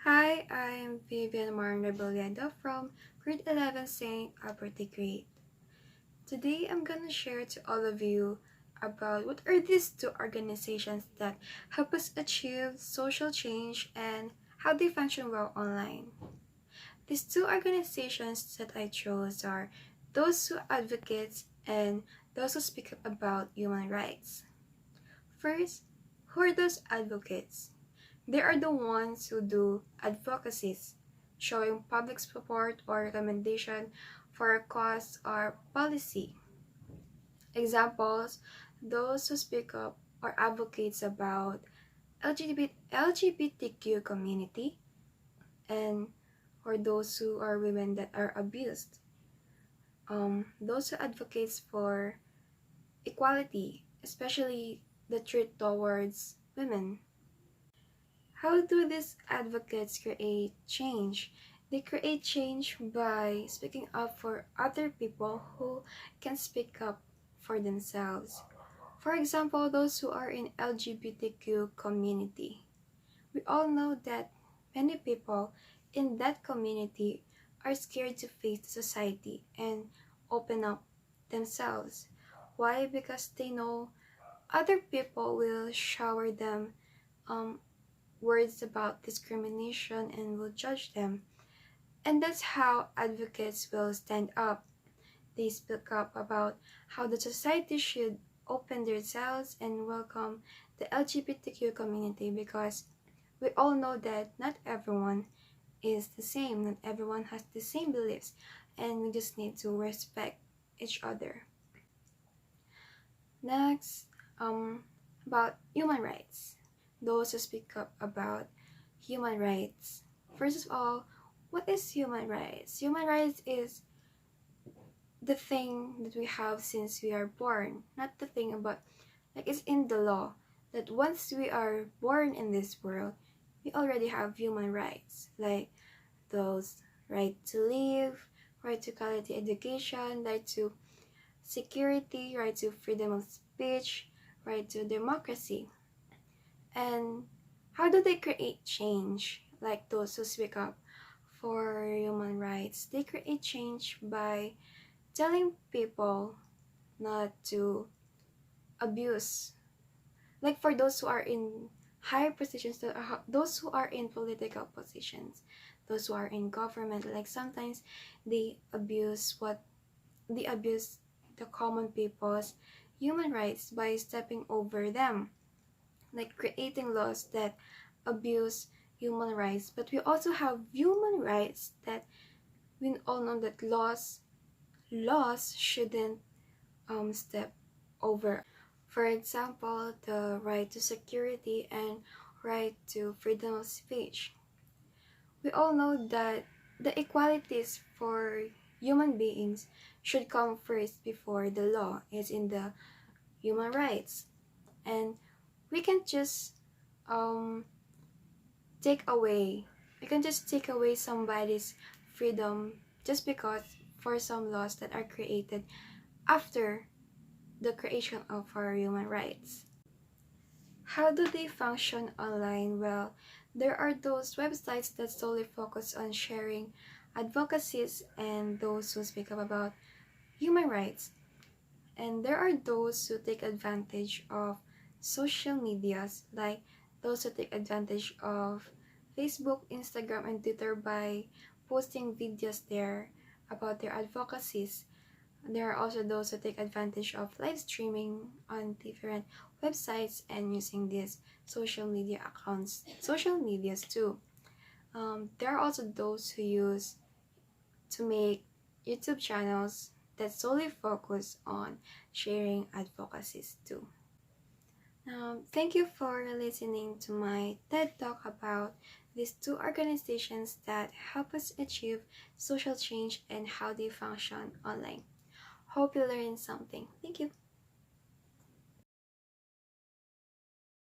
Hi, I'm Vivian Marnaboliendo from Grade 11 St. Albert the Great. Today I'm gonna share to all of you about what are these two organizations that help us achieve social change and how they function well online. These two organizations that I chose are those who advocate and those who speak up about human rights. First, who are those advocates? They are the ones who do advocacies, showing public support or recommendation for a cause or policy. Examples, those who speak up or advocates about LGBTQ community and or those who are women that are abused. Those who advocates for equality, especially the truth towards women. How do these advocates create change? They create change by speaking up for other people who can speak up for themselves. For example, those who are in LGBTQ community. We all know that many people in that community are scared to face the society and open up themselves. Why? Because they know other people will shower them um, words about discrimination and will judge them. And that's how advocates will stand up. They speak up about how the society should open themselves and welcome the LGBTQ community because we all know that not everyone is the same, not everyone has the same beliefs, and we just need to respect each other. Next, about human rights. Those who speak up about human rights. First of all, what is human rights? Human rights is the thing that we have since we are born, not the thing about, like it's in the law that once we are born in this world, we already have human rights, like those right to live, right to quality education, right to security, right to freedom of speech, right to democracy. And how do they create change? Like those who speak up for human rights, they create change by telling people not to abuse. Like for those who are in high positions, those who are in political positions, those who are in government, like sometimes they abuse the common people's human rights by stepping over them, like creating laws that abuse human rights. But we also have human rights that we all know that laws shouldn't step over. For example, the right to security and right to freedom of speech. We all know that the equalities for human beings should come first before the law is in the human rights. And we can just um, take away, we can just take away somebody's freedom just because for some laws that are created after the creation of our human rights. How do they function online? Well, there are those websites that solely focus on sharing advocacies and those who speak up about human rights. And there are those who take advantage of social medias, like those who take advantage of Facebook, Instagram, and Twitter by posting videos there about their advocacies. There are also those who take advantage of live streaming on different websites and using these social media accounts, social medias too. There are also those who use to make YouTube channels that solely focus on sharing advocacies too. Thank you for listening to my TED Talk about these two organizations that help us achieve social change and how they function online. Hope you learned something. Thank you.